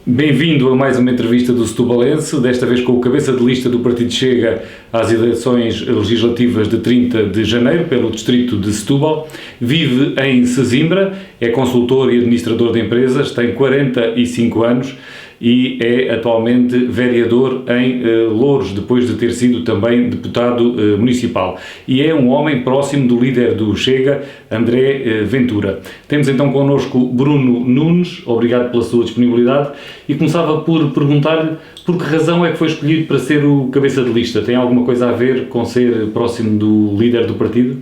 Bem-vindo a mais uma entrevista do Setubalense, desta vez com o cabeça de lista do Partido Chega às eleições legislativas de 30 de janeiro, pelo distrito de Setúbal. Vive em Sesimbra, é consultor e administrador de empresas, tem 45 anos e é atualmente vereador em Louros, depois de ter sido também deputado municipal. E é um homem próximo do líder do Chega, André Ventura. Temos então connosco Bruno Nunes, obrigado pela sua disponibilidade, e começava por perguntar-lhe por que razão é que foi escolhido para ser o cabeça de lista. Tem alguma coisa a ver com ser próximo do líder do partido?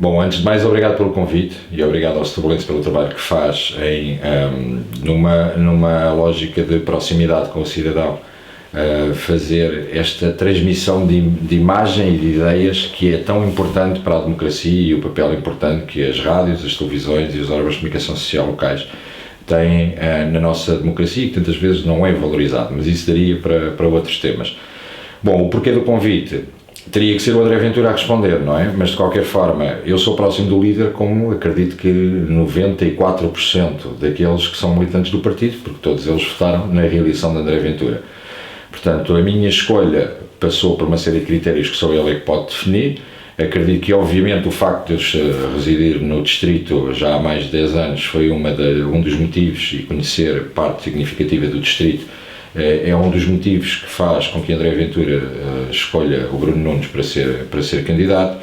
Bom, antes de mais, obrigado pelo convite e obrigado ao Setubalense pelo trabalho que faz numa lógica de proximidade com o cidadão, fazer esta transmissão de imagem e de ideias que é tão importante para a democracia e o papel importante que as rádios, as televisões e os órgãos de comunicação social locais têm na nossa democracia e que tantas vezes não é valorizado, mas isso daria para outros temas. Bom, o porquê do convite? Teria que ser o André Ventura a responder, não é? Mas de qualquer forma, eu sou próximo do líder, como acredito que 94% daqueles que são militantes do partido, porque todos eles votaram na reeleição de André Ventura. Portanto, a minha escolha passou por uma série de critérios que só ele é que pode definir. Acredito que, obviamente, o facto de eu residir no distrito já há mais de 10 anos foi um dos motivos, e conhecer parte significativa do distrito é um dos motivos que faz com que André Ventura escolha o Bruno Nunes para ser candidato.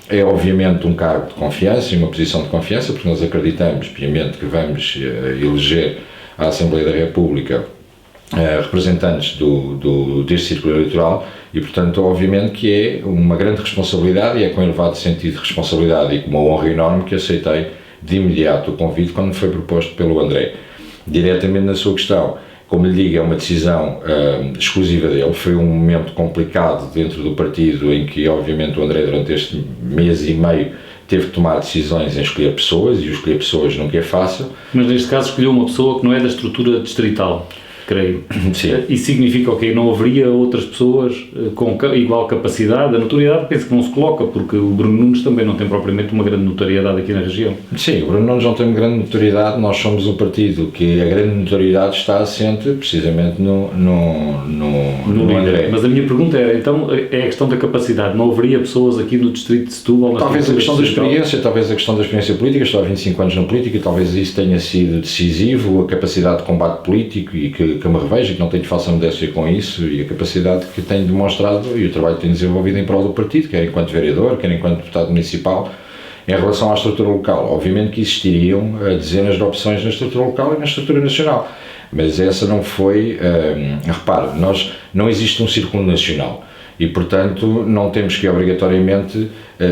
É obviamente um cargo de confiança e uma posição de confiança, porque nós acreditamos piamente que vamos eleger à Assembleia da República representantes deste círculo eleitoral e, portanto, obviamente que é uma grande responsabilidade e é com elevado sentido de responsabilidade e com uma honra enorme que aceitei de imediato o convite quando me foi proposto pelo André. Diretamente na sua questão, como lhe digo, é uma decisão exclusiva dele. Foi um momento complicado dentro do partido em que, obviamente, o André, durante este mês e meio, teve que tomar decisões em escolher pessoas, e escolher pessoas nunca é fácil. Mas neste caso escolheu uma pessoa que não é da estrutura distrital, creio. Sim. Isso significa que não haveria outras pessoas com igual capacidade? A notoriedade penso que não se coloca, porque o Bruno Nunes também não tem propriamente uma grande notoriedade aqui na região. Sim, o Bruno Nunes não tem uma grande notoriedade. Nós somos um partido que a grande notoriedade está assente precisamente no André. Mas a minha pergunta era, então, é a questão da capacidade. Não haveria pessoas aqui no distrito de Setúbal? Talvez a questão da experiência política. Estou há 25 anos na política e talvez isso tenha sido decisivo, a capacidade de combate político e que eu me revejo, que não tenho falsa modéstia com isso, e a capacidade que tenho demonstrado e o trabalho que tenho desenvolvido em prol do partido, quer enquanto vereador, quer enquanto deputado municipal, em relação à estrutura local. Obviamente que existiriam dezenas de opções na estrutura local e na estrutura nacional, mas essa não foi, repare, não existe um círculo nacional e, portanto, não temos que obrigatoriamente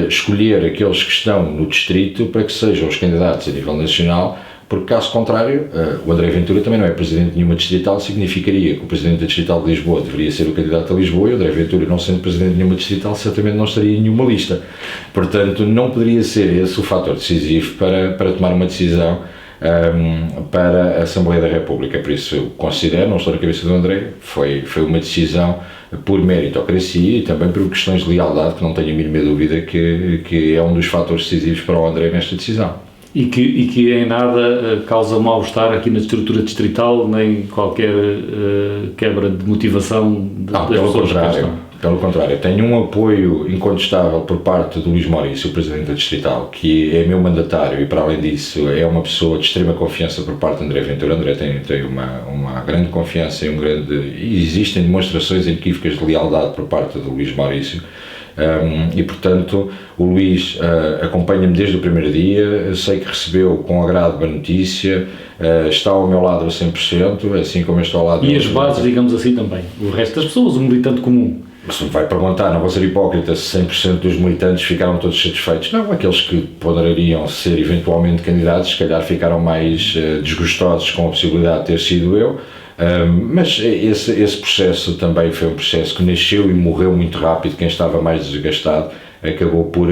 escolher aqueles que estão no distrito para que sejam os candidatos a nível nacional, porque, caso contrário, o André Ventura também não é presidente de nenhuma distrital, significaria que o presidente da distrital de Lisboa deveria ser o candidato a Lisboa e o André Ventura, não sendo presidente de nenhuma distrital, certamente não estaria em nenhuma lista. Portanto, não poderia ser esse o fator decisivo para tomar uma decisão para a Assembleia da República. Por isso, eu considero, não estou na cabeça do André, foi uma decisão por meritocracia e também por questões de lealdade, que não tenho a mínima dúvida que é um dos fatores decisivos para o André nesta decisão. E que em nada causa mal-estar aqui na estrutura distrital, nem qualquer quebra de motivação das pessoas que estão. Pelo contrário, tenho um apoio incontestável por parte do Luís Maurício, o presidente da distrital, que é meu mandatário e, para além disso, é uma pessoa de extrema confiança por parte de André Ventura. André tem uma grande confiança e existem demonstrações inequívocas de lealdade por parte do Luís Maurício. E, portanto, o Luís acompanha-me desde o primeiro dia, sei que recebeu com agrado a notícia, está ao meu lado a 100%, assim como eu estou ao lado... E as bases, digamos assim, também, o resto das pessoas, o militante comum. Mas me vai perguntar, não vou ser hipócrita, se 100% dos militantes ficaram todos satisfeitos. Não, aqueles que poderiam ser eventualmente candidatos, se calhar ficaram mais desgostosos com a possibilidade de ter sido eu. Mas esse processo também foi um processo que nasceu e morreu muito rápido. Quem estava mais desgastado acabou por,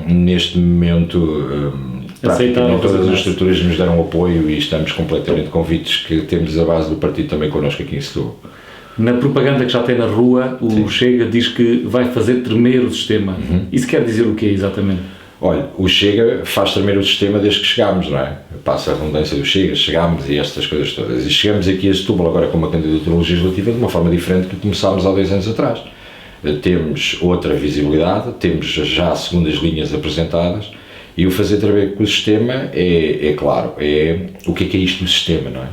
neste momento, praticamente todas as estruturas nos deram apoio e estamos completamente convictos que temos a base do partido também connosco aqui em Setúbal. Na propaganda que já tem na rua, o Chega diz que vai fazer tremer o sistema. Isso quer dizer o quê, exatamente? Olha, o Chega faz tremer o sistema desde que chegámos, não é? Passa a redundância do Chega, chegámos e estas coisas todas. E chegamos aqui a Setúbal agora com uma candidatura legislativa de uma forma diferente que começámos há 2 anos atrás. Temos outra visibilidade, temos já segundas linhas apresentadas e o fazer tremer com o sistema é claro, o que é isto do sistema, não é?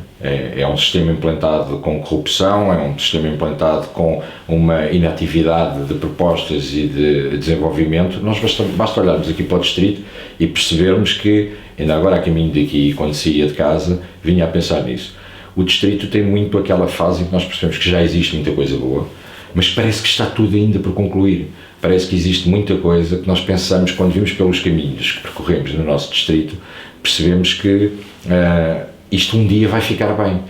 É um sistema implantado com corrupção, é um sistema implantado com uma inatividade de propostas e de desenvolvimento. Nós basta olharmos aqui para o distrito e percebermos que, ainda agora a caminho daqui, quando saía de casa, vinha a pensar nisso. O distrito tem muito aquela fase em que nós percebemos que já existe muita coisa boa, mas parece que está tudo ainda por concluir. Parece que existe muita coisa que nós pensamos, quando vimos pelos caminhos que percorremos no nosso distrito, percebemos que isto um dia vai ficar bem,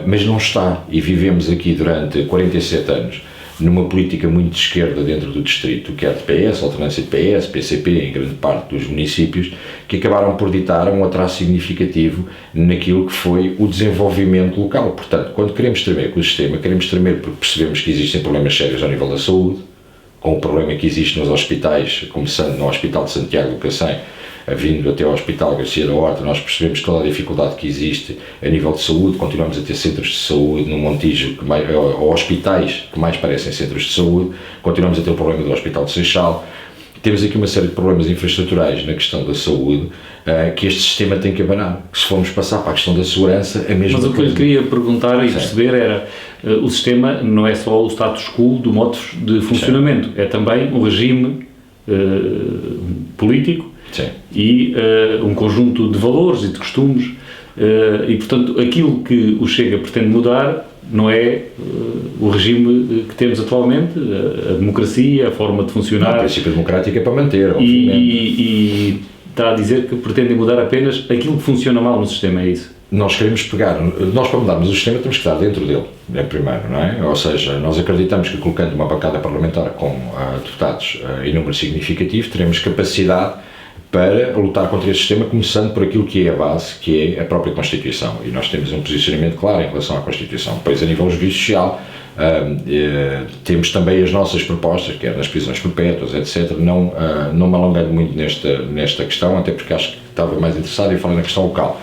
mas não está. E vivemos aqui durante 47 anos numa política muito de esquerda dentro do distrito, quer de PS, alternância de PS, PCP, em grande parte dos municípios, que acabaram por ditar um atraso significativo naquilo que foi o desenvolvimento local. Portanto, quando queremos tremer com o sistema, queremos tremer porque percebemos que existem problemas sérios ao nível da saúde, com o problema que existe nos hospitais, começando no Hospital de Santiago do Cacém, vindo até ao Hospital Garcia da Horta, nós percebemos toda a dificuldade que existe a nível de saúde. Continuamos a ter centros de saúde no Montijo, ou hospitais que mais parecem centros de saúde, continuamos a ter o problema do Hospital de Seixal. Temos aqui uma série de problemas infraestruturais na questão da saúde que este sistema tem que abanar. Se formos passar para a questão da segurança, a mesma coisa. Mas o que eu lhe queria perguntar e perceber era, o sistema não é só o status quo do modo de funcionamento, é também um regime político. Sim. E um conjunto de valores e de costumes e, portanto, aquilo que o Chega pretende mudar não é o regime que temos atualmente, a democracia, a forma de funcionar. Não, o princípio democrático é para manter, obviamente. E está a dizer que pretendem mudar apenas aquilo que funciona mal no sistema, é isso? Nós queremos nós para mudarmos o sistema temos que estar dentro dele, primeiro, não é? Ou seja, nós acreditamos que colocando uma bancada parlamentar com deputados em número significativo, teremos capacidade para lutar contra este sistema, começando por aquilo que é a base, que é a própria Constituição. E nós temos um posicionamento claro em relação à Constituição. Depois, a nível judicial, temos também as nossas propostas, quer nas prisões perpétuas, etc. Não me alongando muito nesta questão, até porque acho que estava mais interessado em falar na questão local.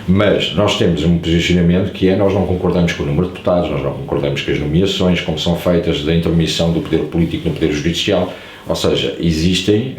Mas nós temos um posicionamento que nós não concordamos com o número de deputados, nós não concordamos com as nomeações, como são feitas, da intermissão do poder político no poder judicial. Ou seja, existem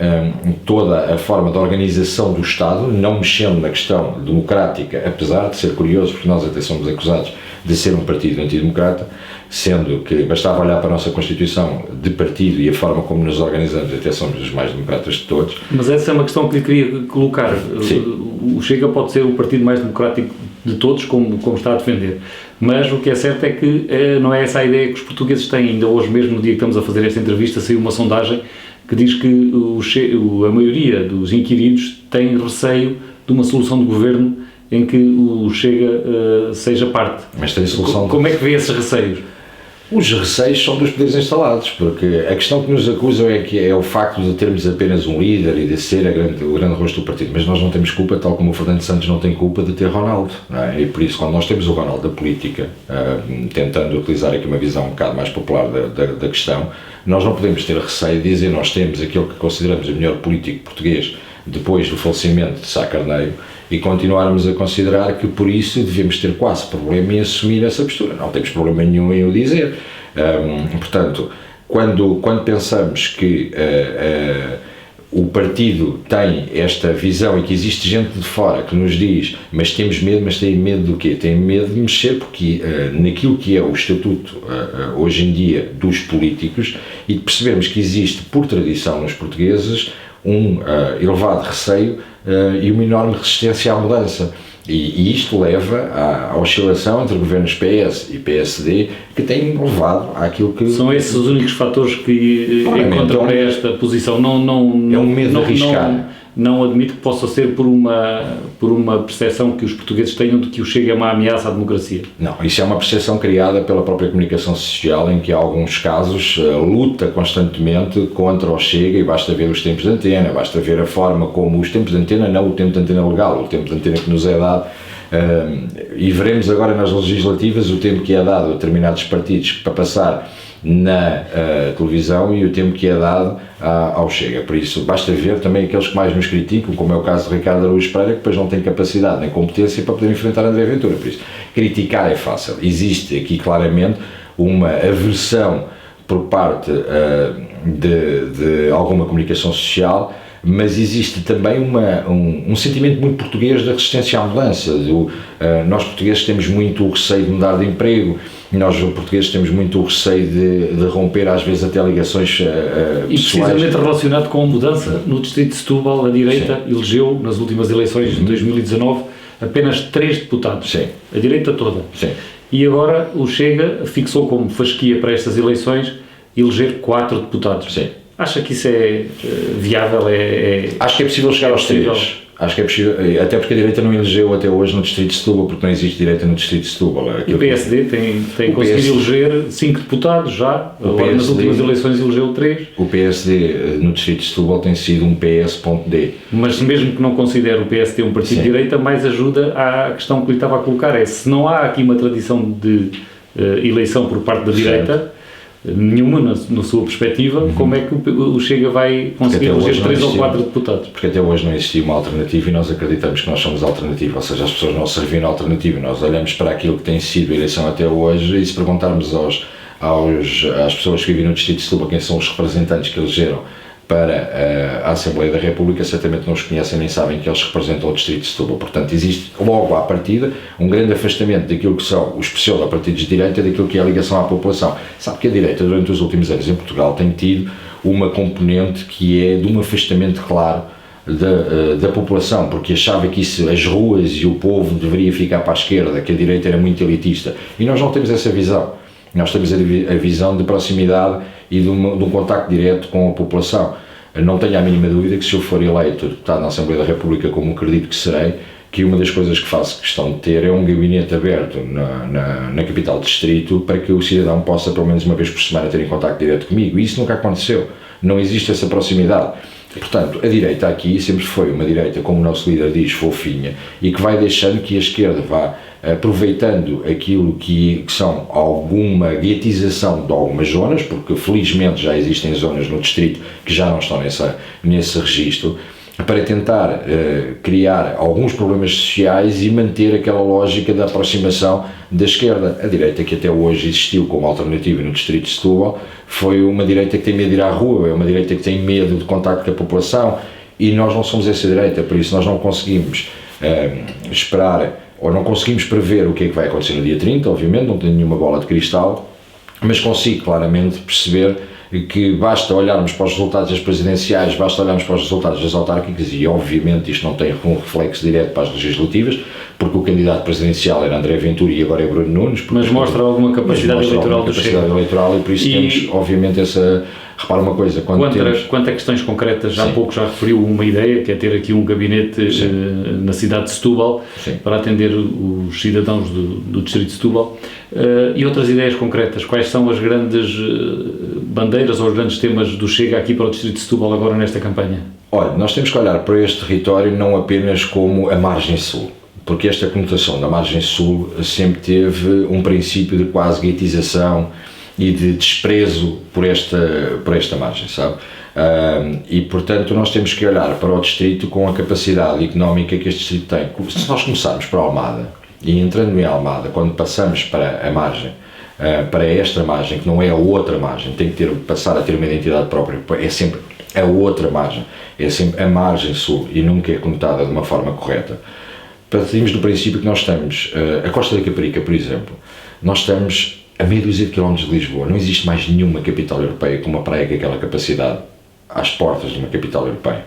toda a forma de organização do Estado, não mexendo na questão democrática, apesar de ser curioso, porque nós até somos acusados de ser um partido antidemocrata, sendo que bastava olhar para a nossa Constituição de partido e a forma como nos organizamos, até somos os mais democratas de todos. Mas essa é uma questão que lhe queria colocar. Sim. O Chega pode ser o partido mais democrático de todos, como está a defender. Mas o que é certo é que não é essa a ideia que os portugueses têm. Ainda hoje mesmo, no dia que estamos a fazer esta entrevista, saiu uma sondagem que diz que a maioria dos inquiridos tem receio de uma solução de governo em que o Chega seja parte. Mas tem solução. Como é que vê esses receios? Os receios são dos poderes instalados, porque a questão que nos acusam é o facto de termos apenas um líder e de ser o grande rosto do partido, mas nós não temos culpa, tal como o Fernando Santos não tem culpa de ter Ronaldo, não é? E por isso, quando nós temos o Ronaldo da política, tentando utilizar aqui uma visão um bocado mais popular da questão, nós não podemos ter receio de dizer nós temos aquele que consideramos o melhor político português depois do falecimento de Sá Carneiro e continuarmos a considerar que por isso devemos ter quase problema em assumir essa postura. Não temos problema nenhum em o dizer. Portanto, quando pensamos que o partido tem esta visão e que existe gente de fora que nos diz mas temos medo, mas tem medo do quê? Tem medo de mexer porque naquilo que é o estatuto hoje em dia dos políticos e de percebermos que existe por tradição nos portugueses um elevado receio e uma enorme resistência à mudança. E isto leva à oscilação entre governos PS e PSD que têm levado àquilo que... São esses os únicos fatores que encontram para esta posição. É um medo de arriscar. Não admito que possa ser por uma percepção que os portugueses tenham de que o Chega é uma ameaça à democracia. Não, isso é uma percepção criada pela própria comunicação social em que, em alguns casos, luta constantemente contra o Chega e basta ver os tempos de antena, basta ver a forma como os tempos de antena, não o tempo de antena legal, o tempo de antena que nos é dado E veremos agora nas legislativas o tempo que é dado a determinados partidos para passar na televisão e o tempo que é dado ao Chega. Por isso, basta ver também aqueles que mais nos criticam, como é o caso de Ricardo Araújo Pereira, que depois não tem capacidade nem competência para poder enfrentar André Ventura. Por isso, criticar é fácil. Existe aqui claramente uma aversão por parte de alguma comunicação social, mas existe também um sentimento muito português da resistência à mudança. Nós portugueses temos muito o receio de mudar de emprego, nós portugueses temos muito o receio de romper às vezes até ligações pessoais. E precisamente relacionado com a mudança, no distrito de Setúbal, a direita elegeu nas últimas eleições de 2019 apenas 3 deputados, a direita toda. E agora o Chega fixou como fasquia para estas eleições eleger 4 deputados. Acha que isso é viável? Acho que é possível chegar aos 3. Acho que é possível, até porque a direita não elegeu até hoje no distrito de Setúbal, porque não existe direita no distrito de Setúbal. E o PSD tem conseguido eleger 5 deputados já, agora nas últimas eleições elegeu 3. O PSD no distrito de Setúbal tem sido um PS.D. Mas mesmo que não considere o PSD um partido de direita, mais ajuda à questão que lhe estava a colocar, se não há aqui uma tradição de eleição por parte da direita, nenhuma na sua perspectiva, como é que o Chega vai conseguir eleger 3 ou 4 deputados? Porque até hoje não existia uma alternativa e nós acreditamos que nós somos a alternativa, ou seja, as pessoas não serviram a alternativa. Nós olhamos para aquilo que tem sido a eleição até hoje e se perguntarmos às pessoas que vivem no distrito de Setúbal quem são os representantes que elegeram para a Assembleia da República, certamente não os conhecem nem sabem que eles representam o distrito de Setúbal. Portanto, existe logo à partida um grande afastamento daquilo que são os pseudo-partidos de direita daquilo que é a ligação à população. Sabe que a direita, durante os últimos anos em Portugal, tem tido uma componente que é de um afastamento claro da população, porque achava que as ruas e o povo deveria ficar para a esquerda, que a direita era muito elitista. E nós não temos essa visão. Nós temos a visão de proximidade e de um contacto direto com a população. Não tenho a mínima dúvida que se eu for eleito deputado na Assembleia da República, como acredito que serei, que uma das coisas que faço questão de ter é um gabinete aberto na capital do distrito para que o cidadão possa, pelo menos uma vez por semana, ter em contacto direto comigo. E isso nunca aconteceu. Não existe essa proximidade. Portanto, a direita aqui sempre foi uma direita, como o nosso líder diz, fofinha, e que vai deixando que a esquerda vá aproveitando aquilo que são alguma guetização de algumas zonas, porque felizmente já existem zonas no distrito que já não estão nesse registro, para tentar criar alguns problemas sociais e manter aquela lógica da aproximação da esquerda. A direita que até hoje existiu como alternativa no distrito de Setúbal foi uma direita que tem medo de ir à rua, é uma direita que tem medo de contacto com a população e nós não somos essa direita, por isso nós não conseguimos esperar ou não conseguimos prever o que é que vai acontecer no dia 30, obviamente, não tenho nenhuma bola de cristal, mas consigo claramente perceber que basta olharmos para os resultados das presidenciais, basta olharmos para os resultados das autárquicas e obviamente isto não tem um reflexo direto para as legislativas, porque o candidato presidencial era André Ventura e agora é Bruno Nunes. Mas mostra alguma capacidade eleitoral do Chega. E por isso temos obviamente essa... Repara uma coisa, quanto a questões concretas, há pouco já referiu uma ideia, que é ter aqui um gabinete na cidade de Setúbal para atender os cidadãos do distrito de Setúbal. E outras ideias concretas, quais são as grandes bandeiras ou os grandes temas do Chega aqui para o distrito de Setúbal agora nesta campanha? Olha, nós temos que olhar para este território não apenas como a margem sul, porque esta conotação da margem sul sempre teve um princípio de quase guetização e de desprezo por esta margem, sabe? E portanto nós temos que olhar para o distrito com a capacidade económica que este distrito tem. Se nós começarmos por Almada e entrando em Almada, quando passamos para a margem, para esta margem, que não é a outra margem, tem que passar a ter uma identidade própria, é sempre a outra margem, é sempre a margem sul e nunca é conotada de uma forma correta. Partimos do princípio que nós estamos, a Costa da Caparica, por exemplo, nós estamos a meia dúzia de quilómetros de Lisboa, não existe mais nenhuma capital europeia com uma praia com aquela capacidade às portas de uma capital europeia.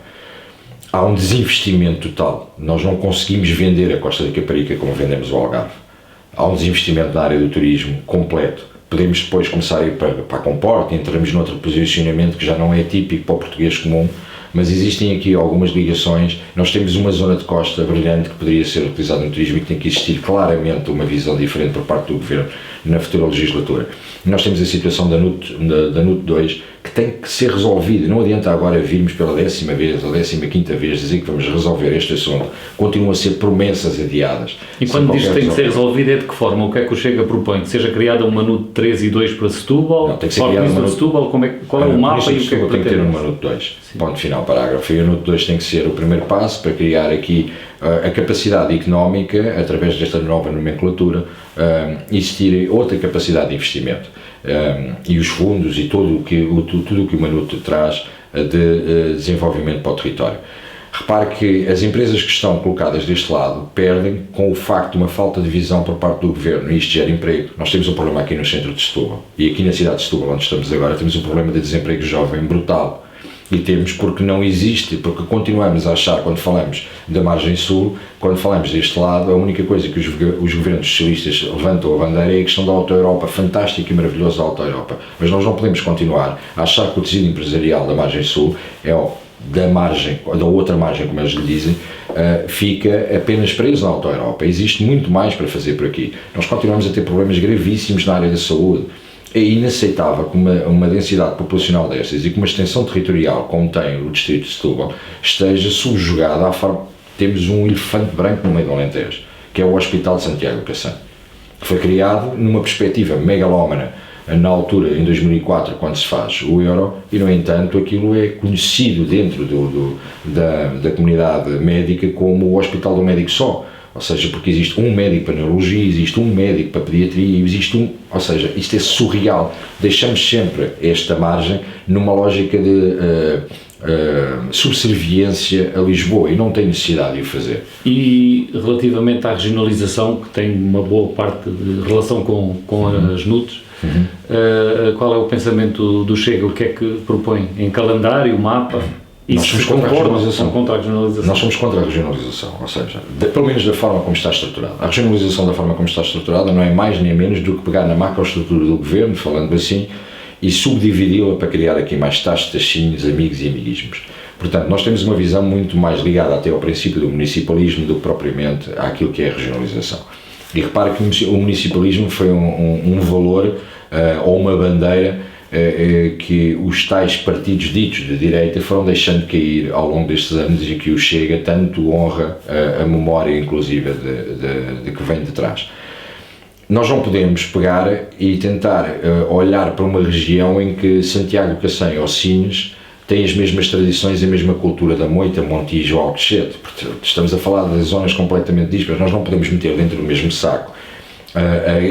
Há um desinvestimento total, nós não conseguimos vender a Costa da Caparica como vendemos o Algarve. Há um desinvestimento na área do turismo completo. Podemos depois começar a ir para a Comporta e entramos noutro posicionamento que já não é típico para o português comum, mas existem aqui algumas ligações. Nós temos uma zona de costa brilhante que poderia ser utilizada no turismo e que tem que existir claramente uma visão diferente por parte do Governo na futura legislatura. Nós temos a situação da NUT 2, que tem que ser resolvido. Não adianta agora virmos pela 10ª vez ou 15ª vez dizer que vamos resolver este assunto. Continuam a ser promessas adiadas. E quando diz que tem que ser resolvido, é de que forma? O que é que o Chega propõe? Que seja criada uma NUT 3 e 2 para Setúbal? Não, tem que ser criada uma NUT... Setúbal, qual é o mapa e o que é que tem que ter uma NUT 2. Sim. Ponto final, parágrafo. E a NUT 2 tem que ser o primeiro passo para criar aqui a capacidade económica, através desta nova nomenclatura, existir outra capacidade de investimento. E os fundos e tudo o que uma NUT traz de desenvolvimento para o território. Repare que as empresas que estão colocadas deste lado perdem com o facto de uma falta de visão por parte do governo, e isto gera emprego. Nós temos um problema aqui no centro de Setúbal, e aqui na cidade de Setúbal, onde estamos agora, temos um problema de desemprego jovem brutal. E temos porque não existe, porque continuamos a achar, quando falamos da margem sul, quando falamos deste lado, a única coisa que os governos socialistas levantam a bandeira é a questão da Auto-Europa, fantástica e maravilhosa Auto-Europa. Mas nós não podemos continuar a achar que o tecido empresarial da margem sul é da margem, da outra margem, como eles lhe dizem, fica apenas preso na Auto-Europa. Existe muito mais para fazer por aqui. Nós continuamos a ter problemas gravíssimos na área da saúde. É inaceitável que uma densidade populacional destas e que uma extensão territorial, como tem o distrito de Setúbal, esteja subjugada à forma... Temos um elefante branco no meio do Alentejo, que é o Hospital de Santiago do Cacém, que foi criado numa perspectiva megalómana, na altura, em 2004, quando se faz o euro, e no entanto aquilo é conhecido dentro da comunidade médica como o Hospital do Médico Só. Ou seja, porque existe um médico para neurologia, existe um médico para pediatria, ou seja, isto é surreal. Deixamos sempre esta margem numa lógica de subserviência a Lisboa, e não tem necessidade de o fazer. E relativamente à regionalização, que tem uma boa parte de relação com as NUTs, qual é o pensamento do Chega? O que é que propõe? Em calendário, mapa? Nós somos contra a regionalização. Nós somos contra a regionalização, ou seja, pelo menos da forma como está estruturada. A regionalização da forma como está estruturada não é mais nem menos do que pegar na macroestrutura do governo, falando assim, e subdividi-la para criar aqui mais taxas, taxinhos, amigos e amiguismos. Portanto, nós temos uma visão muito mais ligada até ao princípio do municipalismo do que propriamente àquilo que é a regionalização. E repare que o municipalismo foi um valor ou uma bandeira que os tais partidos ditos de direita foram deixando cair ao longo destes anos, e que o Chega tanto honra a memória inclusive de que vem de trás. Nós não podemos pegar e tentar olhar para uma região em que Santiago do Cacém ou Sines têm as mesmas tradições e a mesma cultura da Moita, Montijo ou Alcochete. Estamos a falar de zonas completamente dispares. Nós não podemos meter dentro do mesmo saco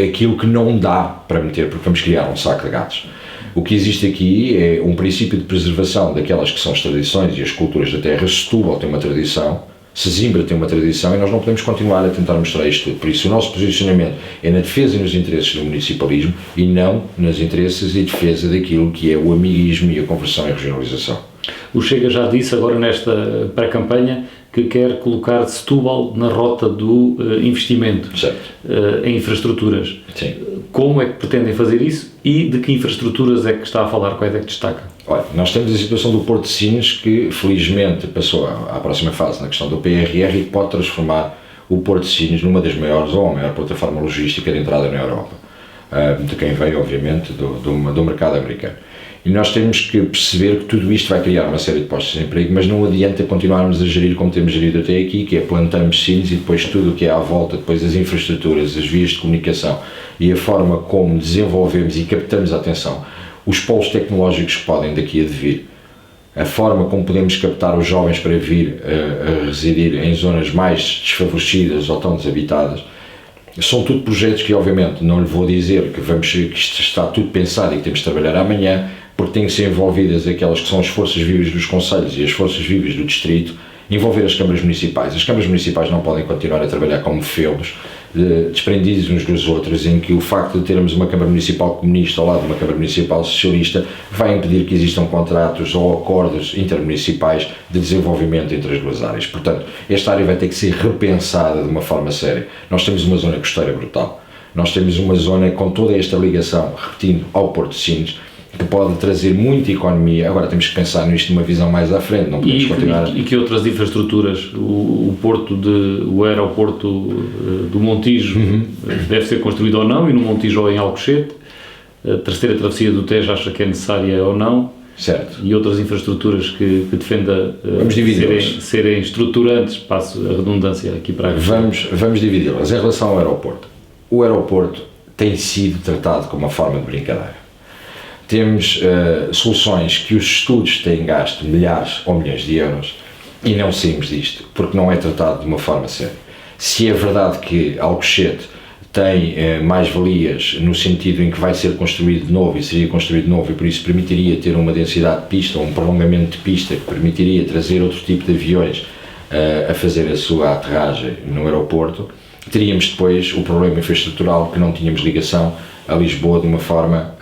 aquilo que não dá para meter, porque vamos criar um saco de gatos. O que existe aqui é um princípio de preservação daquelas que são as tradições e as culturas da terra. Setúbal tem uma tradição, Sesimbra tem uma tradição, e nós não podemos continuar a tentar mostrar isto tudo. Por isso o nosso posicionamento é na defesa e nos interesses do municipalismo, e não nos interesses e defesa daquilo que é o amiguismo e a conversão e regionalização. O Chega já disse agora nesta pré-campanha que quer colocar Setúbal na rota do investimento em infraestruturas. Sim. Como é que pretendem fazer isso, e de que infraestruturas é que está a falar, qual é que destaca? Olha, nós temos a situação do Porto de Sines, que felizmente passou à próxima fase na questão do PRR, e que pode transformar o Porto de Sines numa das maiores ou a maior plataforma logística de entrada na Europa, de quem veio obviamente do mercado americano. E nós temos que perceber que tudo isto vai criar uma série de postos de emprego, mas não adianta continuarmos a gerir como temos gerido até aqui, que é plantamos Sines e depois tudo o que é à volta, depois as infraestruturas, as vias de comunicação e a forma como desenvolvemos e captamos a atenção, os polos tecnológicos que podem daqui a vir, a forma como podemos captar os jovens para vir a residir em zonas mais desfavorecidas ou tão desabitadas. São tudo projetos que obviamente não lhe vou dizer que isto está tudo pensado e que temos de trabalhar amanhã, porque têm que ser envolvidas aquelas que são as forças vivas dos concelhos e as forças vivas do distrito, envolver as câmaras municipais. As câmaras municipais não podem continuar a trabalhar como feudos, desprendidos uns dos outros, em que o facto de termos uma Câmara Municipal comunista ao lado de uma Câmara Municipal socialista vai impedir que existam contratos ou acordos intermunicipais de desenvolvimento entre as duas áreas. Portanto, esta área vai ter que ser repensada de uma forma séria. Nós temos uma zona costeira brutal, nós temos uma zona com toda esta ligação, repetindo, ao Porto de Sines, que pode trazer muita economia. Agora temos que pensar nisto numa visão mais à frente, não podemos continuar... E que outras infraestruturas? O aeroporto do Montijo deve ser construído ou não, e no Montijo ou em Alcochete? A terceira travessia do Tejo acha que é necessária ou não? Certo. e outras infraestruturas que defenda Vamos dividi-las. serem estruturantes, passo a redundância aqui para a Vamos dividi-las. Em relação ao aeroporto, o aeroporto tem sido tratado como uma forma de brincadeira. Temos soluções que os estudos têm gasto milhares ou milhões de euros e não saímos disto, porque não é tratado de uma forma séria. Se é verdade que Alcochete tem mais-valias no sentido em que vai ser construído de novo e seria construído de novo e por isso permitiria ter uma densidade de pista ou um prolongamento de pista que permitiria trazer outro tipo de aviões a fazer a sua aterragem no aeroporto, teríamos depois o problema infraestrutural que não tínhamos ligação a Lisboa de uma forma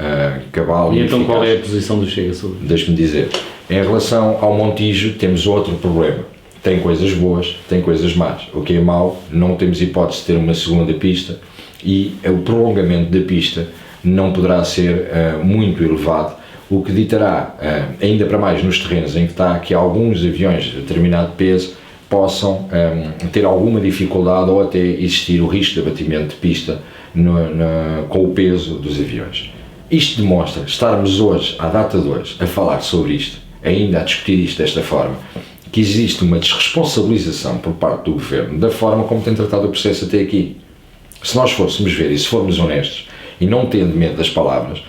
cabal e então eficaz. qual é a posição do Chega sobre isso? Deixe-me dizer, em relação ao Montijo temos outro problema. Tem coisas boas, tem coisas más. O que é mau, não temos hipótese de ter uma segunda pista e o prolongamento da pista não poderá ser muito elevado, o que ditará, ainda para mais nos terrenos em que está, que alguns aviões de determinado peso possam ter alguma dificuldade ou até existir o risco de abatimento de pista com o peso dos aviões. Isto demonstra estarmos hoje, à data de hoje, a falar sobre isto, ainda a discutir isto desta forma, que existe uma desresponsabilização por parte do Governo da forma como tem tratado o processo até aqui. Se nós fôssemos ver e se formos honestos e não tendo medo das palavras,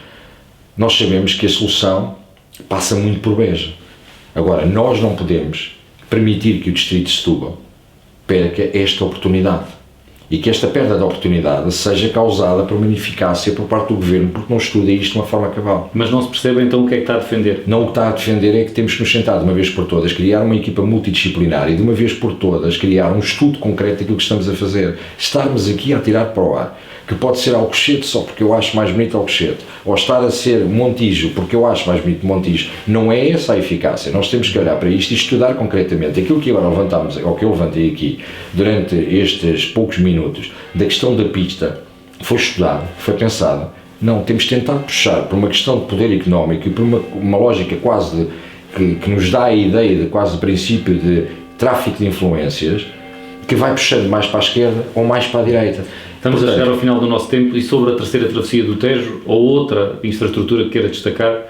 nós sabemos que a solução passa muito por Beja. Agora, nós não podemos permitir que o Distrito de Setúbal perca esta oportunidade e que esta perda de oportunidade seja causada por uma ineficácia por parte do Governo, porque não estuda isto de uma forma cabal. Mas não se percebe então o que é que está a defender? Não, o que está a defender é que temos que nos sentar de uma vez por todas, criar uma equipa multidisciplinar e de uma vez por todas criar um estudo concreto daquilo que estamos a fazer. Estarmos aqui a tirar para o ar, que pode ser Alcochete só porque eu acho mais bonito Alcochete, ou estar a ser Montijo porque eu acho mais bonito Montijo, não é essa a eficácia. Nós temos que olhar para isto e estudar concretamente. Aquilo que agora levantamos, ou que eu levantei aqui durante estes poucos minutos, da questão da pista, foi estudado, foi pensado. Não, temos tentado puxar por uma questão de poder económico e por uma lógica quase que nos dá a ideia de quase princípio de tráfico de influências, que vai puxando mais para a esquerda ou mais para a direita. Estamos a chegar ao final do nosso tempo e sobre a terceira travessia do Tejo ou outra infraestrutura que queira destacar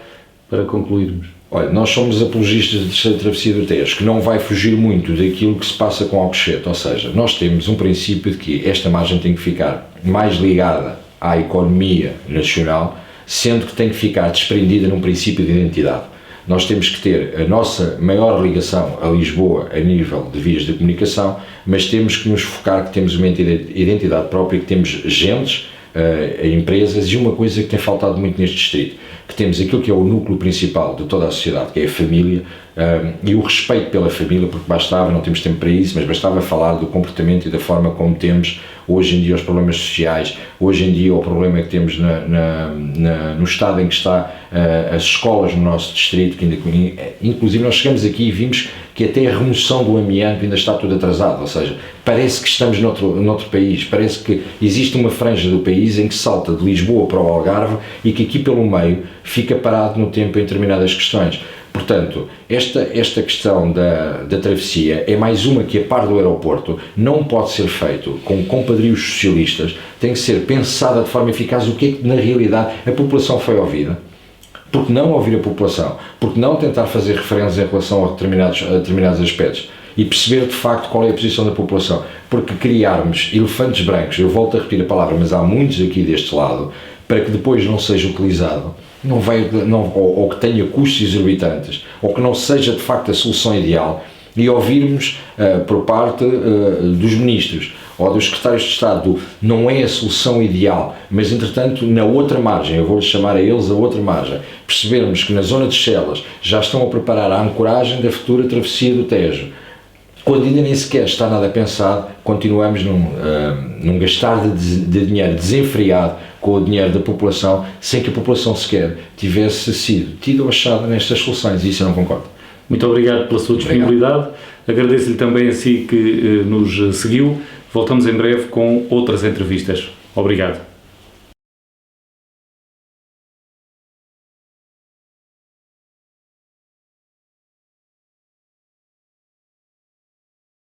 para concluirmos. Olha, nós somos apologistas da terceira travessia do Tejo, que não vai fugir muito daquilo que se passa com Alcochete, ou seja, nós temos um princípio de que esta margem tem que ficar mais ligada à economia nacional, sendo que tem que ficar desprendida num princípio de identidade. Nós temos que ter a nossa maior ligação a Lisboa a nível de vias de comunicação, mas temos que nos focar que temos uma identidade própria, que temos gentes, empresas e uma coisa que tem faltado muito neste distrito, que temos aquilo que é o núcleo principal de toda a sociedade, que é a família, e o respeito pela família, porque bastava, não temos tempo para isso, mas bastava falar do comportamento e da forma como temos hoje em dia os problemas sociais, hoje em dia o problema que temos no estado em que está as escolas no nosso distrito, que ainda, inclusive nós chegamos aqui e vimos que até a remoção do amianto ainda está tudo atrasado, ou seja, parece que estamos noutro país, parece que existe uma franja do país em que salta de Lisboa para o Algarve e que aqui pelo meio fica parado no tempo em determinadas questões. Portanto, esta questão da travessia é mais uma que, a par do aeroporto, não pode ser feito com compadrios socialistas, tem que ser pensada de forma eficaz o que é que na realidade a população foi ouvida. Porque não ouvir a população? Porque não tentar fazer referências em relação a determinados aspectos? E perceber de facto qual é a posição da população? Porque criarmos elefantes brancos, eu volto a repetir a palavra, mas há muitos aqui deste lado, para que depois não seja utilizado, ou que tenha custos exorbitantes, ou que não seja de facto a solução ideal, e ouvirmos por parte dos ministros ou dos secretários de Estado, não é a solução ideal, mas entretanto na outra margem, eu vou-lhes chamar a eles a outra margem, percebermos que na zona de Chelas já estão a preparar a ancoragem da futura travessia do Tejo, quando ainda nem sequer está nada pensado, continuamos num gastar de dinheiro desenfreado com o dinheiro da população, sem que a população sequer tivesse sido tida ou achada nestas soluções, e isso eu não concordo. Muito obrigado pela sua disponibilidade, agradeço-lhe também a si que nos seguiu, voltamos em breve com outras entrevistas. Obrigado.